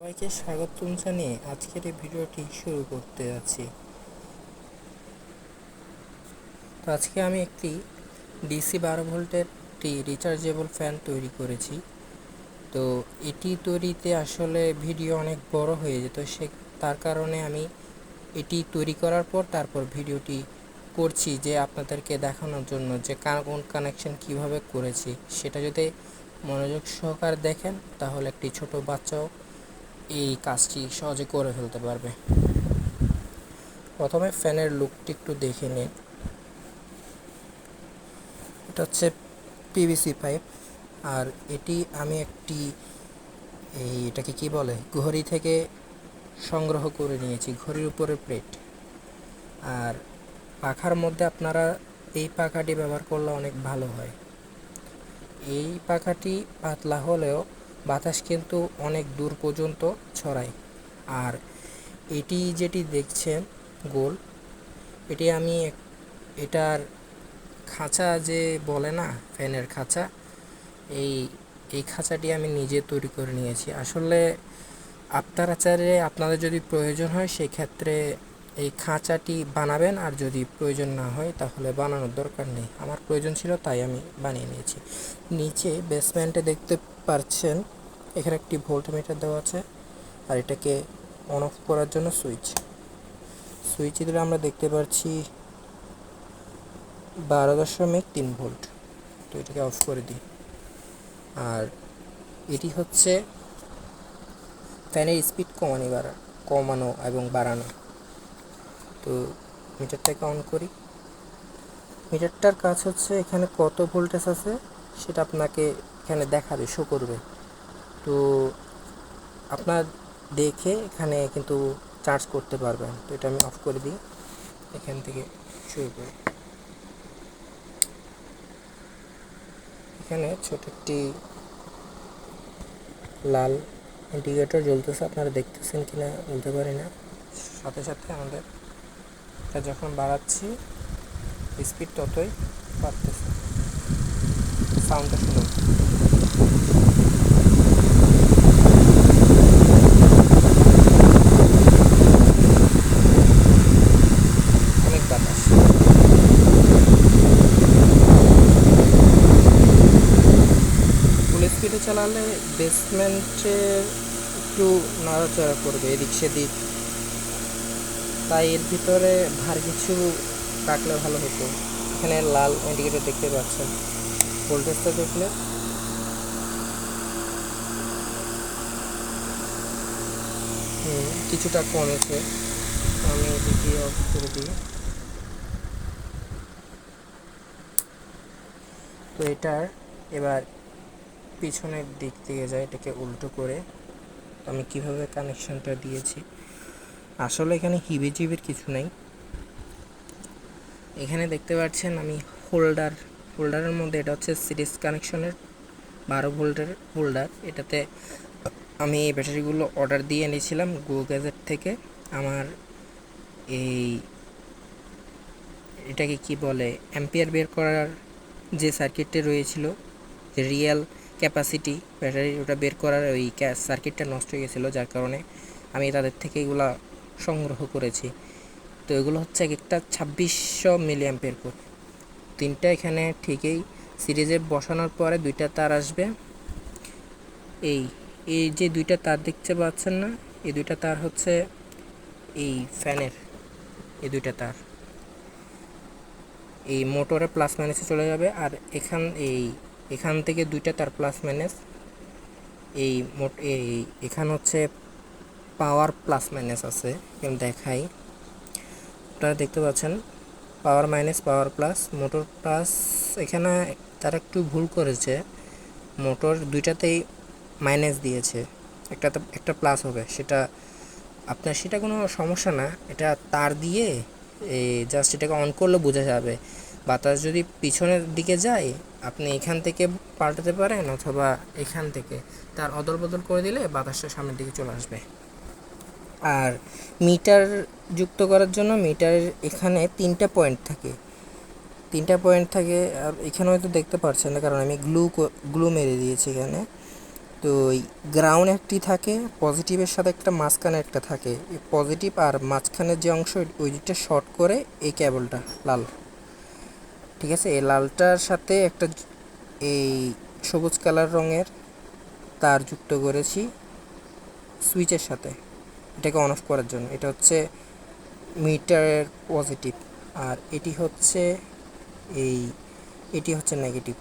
সবাইকে স্বাগতম জানিয়ে আজকের এই ভিডিওটি শুরু করতে যাচ্ছি। তো আজকে আমি একটি ডিসি 12 ভোল্টের একটি রিচার্জেবল ফ্যান তৈরি করেছি। তো এটি তৈরিতে আসলে ভিডিও অনেক বড় হয়ে যেত, তার কারণে আমি এটি তৈরি করার পর তারপর ভিডিওটি করছি যে আপনাদেরকে দেখানোর জন্য যে কোন কানেকশন কিভাবে করেছি। সেটা যদি মনোযোগ সহকারে দেখেন তাহলে একটি ছোট বাচ্চাও এই কাজটি সহজে করে ফেলতে পারবে। প্রথমে ফ্যানের লুকটি একটু দেখে নিন। এটা হচ্ছে পিভিসি পাইপ, আর এটি আমি একটি এটাকে কি বলে ঘড়ি থেকে সংগ্রহ করে নিয়েছি, ঘড়ির উপরে প্লেট। আর পাখার মধ্যে আপনারা এই পাখাটি ব্যবহার করলে অনেক ভালো হয়। এই পাখাটি পাতলা হলেও বাতাস কিন্তু অনেক দূর পর্যন্ত ছড়ায়। আর এটি যেটি দেখছেন গোল, এটি আমি এটার খাঁচা যে বলে না, ফ্যানের খাঁচা, এই এই খাঁচাটি আমি নিজে তৈরি করে নিয়েছি। আসলে আপনাদের যদি প্রয়োজন হয় সেই ক্ষেত্রে এই খাঁচাটি বানাবেন, আর যদি প্রয়োজন না হয় তাহলে বানানোর দরকার নেই। আমার প্রয়োজন ছিল তাই আমি বানিয়ে নিয়েছি। নিচে বেসমেন্টে দেখতে পাচ্ছেন এখানে একটি ভোল্টমিটার দেওয়া আছে, আর এটাকে অন অফ করার জন্য সুইচ দিলে আমরা দেখতে পাচ্ছি 12.3 ভোল্ট। তো এটাকে অফ করে দিই। আর এটি হচ্ছে ফ্যানের স্পিড কমানো এবং বাড়ানো। তো মিটারটাকে অন করি। মিটারটার কাজ হচ্ছে এখানে কত ভোল্টেজ আছে সেটা আপনাকে এখানে দেখাবে, শো করবে। তো আপনার দেখে এখানে কিন্তু চার্জ করতে পারবেন। তো এটা আমি অফ করে দিই, এখান থেকে শুরু করি। এখানে ছোট একটি লাল ইন্ডিকেটর জ্বলতেছে, আপনারা দেখতেছেন কিনা বলতে পারি না। সাথে সাথে আমাদের এটা যখন বাড়াচ্ছি স্পিড ততই বাড়তেছে। সাউন্ডটা শুনুন। অনেক বাতাস। ফুল স্পিডে চালালে বেসমেন্টে একটু নাড়াচাড়া করবে এদিক সেদিক, তাই এর ভিতরে ভার কিছু রাখলে ভালো হতো। এখানে লাল ইন্ডিকেটর দেখতে পাচ্ছেন, ভোল্টেজটা দেখলে কিছুটা কমেছে। আমি এদিকে অফ করে দিই। তো এটার এবার পিছনের দিক থেকে যায়, এটাকে উল্টো করে আমি কিভাবে কানেকশনটা দিয়েছি। আসলে এখানে হিবিজিবির কিছু নেই। এখানে দেখতে পাচ্ছেন আমি হোল্ডারের মধ্যে, এটা হচ্ছে সিরিজ কানেকশনের 12 ভোল্টের হোল্ডার। এটাতে আমি এই ব্যাটারিগুলো অর্ডার দিয়ে এনেছিলাম গ্যাজেট থেকে। আমার এটাকে কি বলে অ্যাম্পিয়ার বের করার যে সার্কিটটা রয়েছিল, যে রিয়েল ক্যাপাসিটি ব্যাটারি, ওটা বের করার ওই সার্কিটটা নষ্ট হয়ে গেছিলো, যার কারণে আমি তাদের থেকে এগুলো সংগ্রহ করেছি। তো এগুলো হচ্ছে একটা 2600 মিলি অ্যাম্পিয়ার করে। তিনটা এখানে ঠিকই সিরিজে বসানোর পরে দুইটা তার আসবে। এই এই যে দুইটা তার দেখতে পাচ্ছেন না, এই দুইটা তার হচ্ছে এই ফ্যানের এই দুইটা তার এই মোটরে প্লাস মাইনাসে চলে যাবে। আর এখান থেকে দুইটা তার প্লাস মাইনাস এখানে হচ্ছে পাওয়ার প্লাস মাইনাস আছে, যেমন দেখাই। আপনারা দেখতে পাচ্ছেন power minus, power plus, motor plus. এখানে তারা একটু ভুল করেছে, মোটর দুইটাতেই মাইনাস দিয়েছে, একটা প্লাস হবে। সেটা কোনো সমস্যা না, এটা তার দিয়ে জাস্ট এটাকে অন করলে বোঝা যাবে। বাতাস যদি পিছনের দিকে যায় আপনি এখান থেকে পাল্টাতে পারেন, অথবা এখান থেকে তার অদল বদল করে দিলে বাতাসটা সামনের দিকে চলে আসবে। আর মিটার যুক্ত করার জন্য মিটারের এখানে 3টা পয়েন্ট থাকে। আর এখানে হয়তো দেখতে পাচ্ছেন না কারণ আমি গ্লু মেরে দিয়েছি এখানে। তো ওই গ্রাউন্ড একটি থাকে, পজিটিভের সাথে একটা মাঝখানে একটা থাকে, এই পজিটিভ আর মাঝখানের যে অংশ ওইটা শর্ট করে এই কেবলটা লাল, ঠিক আছে, এই লালটার সাথে একটা এই সবুজ কালার রঙের তার যুক্ত করেছি সুইচের সাথে, এটাকে অন অফ করার জন্য। এটা হচ্ছে মিটারের পজিটিভ, আর এটি হচ্ছে নেগেটিভ।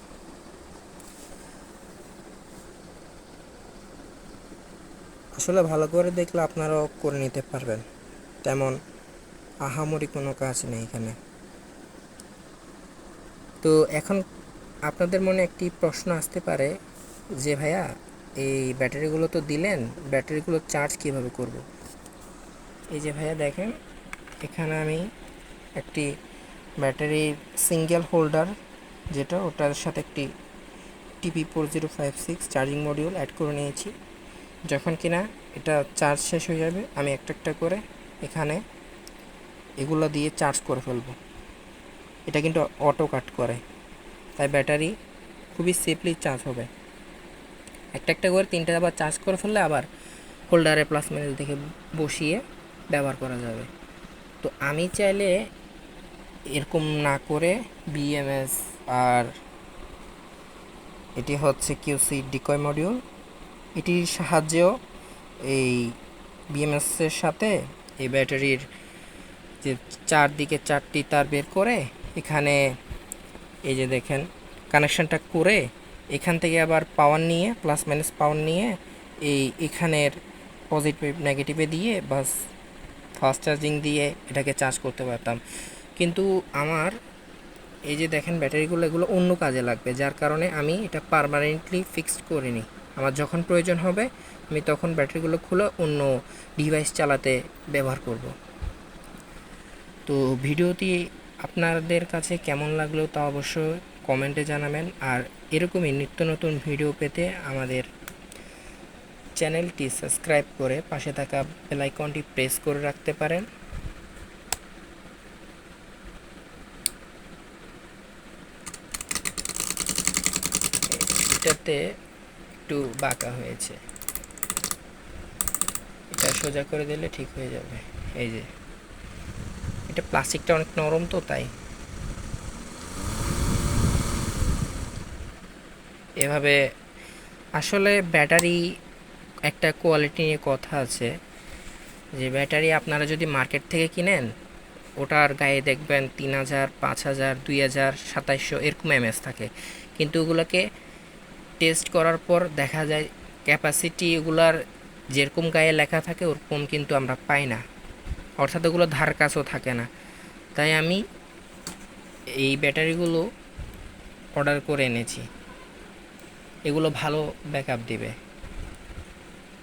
আসলে ভালো করে দেখলে আপনারাও করে নিতে পারবেন, তেমন আহামরি কোনো কাজ নেই এখানে। তো এখন আপনাদের মনে একটি প্রশ্ন আসতে পারে যে ভাইয়া, এই ব্যাটারিগুলো তো দিলেন, ব্যাটারিগুলো চার্জ কিভাবে করব? এই যে ভাইয়া দেখেন, এখানে আমি একটি ব্যাটারির সিঙ্গেল হোল্ডার, যেটা ওটার সাথে একটি TP4056 চার্জিং মডিউল অ্যাড করে নিয়েছি। যখন কিনা এটা চার্জ শেষ হয়ে যাবে, আমি একটা একটা করে এখানে এগুলো দিয়ে চার্জ করে ফেলবো। এটা কিন্তু অটো কাট করে, তাই ব্যাটারি খুবই সেফলি চার্জ হবে। একটা একটা করে তিনটা আবার চার্জ করে ফেললে আবার হোল্ডারে প্লাস মাইনাস দেখে বসিয়ে ব্যবহার করা যাবে। তো আমি চাইলে এরকম না করে BMS আর এটি হচ্ছে QC ডিকয় মডিউল, এটির সাহায্যেও এই BMS-এর সাথে এই ব্যাটারির যে চারদিকে চারটি তার বের করে এখানে এই যে দেখেন কানেকশানটা করে এখান থেকে আবার পাওয়ার নিয়ে প্লাস মাইনাস পাওয়ার নিয়ে এখানের পজিটিভ নেগেটিভে দিয়ে বাস ফাস্ট চার্জিং দিয়ে এটাকে চার্জ করতে পারতাম। কিন্তু আমার এই যে দেখেন ব্যাটারিগুলো, এগুলো অন্য কাজে লাগবে, যার কারণে আমি এটা পার্মানেন্টলি ফিক্সড করিনি। আমার যখন প্রয়োজন হবে আমি তখন ব্যাটারিগুলো খুলে অন্য ডিভাইস চালাতে ব্যবহার করব। তো ভিডিওটি আপনাদের কাছে কেমন লাগলো তা অবশ্যই কমেন্টে জানাবেন, আর এরকমই নিত্য নতুন ভিডিও পেতে আমাদের চ্যানেলটি সাবস্ক্রাইব করে পাশে থাকা বেল আইকনটি প্রেস করে রাখতে পারেন। এটাতে একটু বাঁকা হয়েছে, এটা সোজা করে দিলে ঠিক হয়ে যাবে। এই যে এটা প্লাস্টিকটা অনেক নরম, তো তাই এভাবে। আসলে ব্যাটারি একটা কোয়ালিটি নিয়ে কথা আছে, যে ব্যাটারি আপনারা যদি মার্কেট থেকে কিনেন ওটার গায়ে দেখবেন 3000, 5000, 2000, 2700 এরকম এমএস থাকে, কিন্তু ওগুলোকে টেস্ট করার পর দেখা যায় ক্যাপাসিটি ওগুলার যেরকম গায়ে লেখা থাকে ওরকম কিন্তু আমরা পাই না, অর্থাৎ ওগুলো ধার কাছেও থাকে না। তাই আমি এই ব্যাটারিগুলো অর্ডার করে এনেছি, এগুলো ভালো ব্যাকআপ দিবে।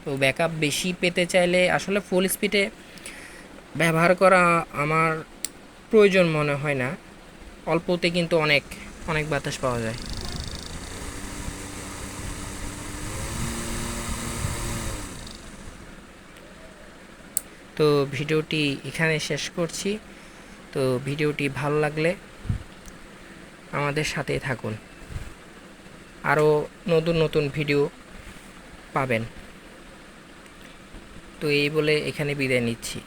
তো ব্যাকআপ বেশি পেতে চাইলে আসলে ফুল স্পিডে ব্যবহার করা আমার প্রয়োজন মনে হয় না, অল্পতে কিন্তু অনেক অনেক বাতাস পাওয়া যায়। তো ভিডিওটি এখানে শেষ করছি। তো ভিডিওটি ভালো লাগলে আমাদের সাথেই থাকুন, আরও নতুন নতুন ভিডিও পাবেন। তো এই বলে এখানে বিদায় নিচ্ছি।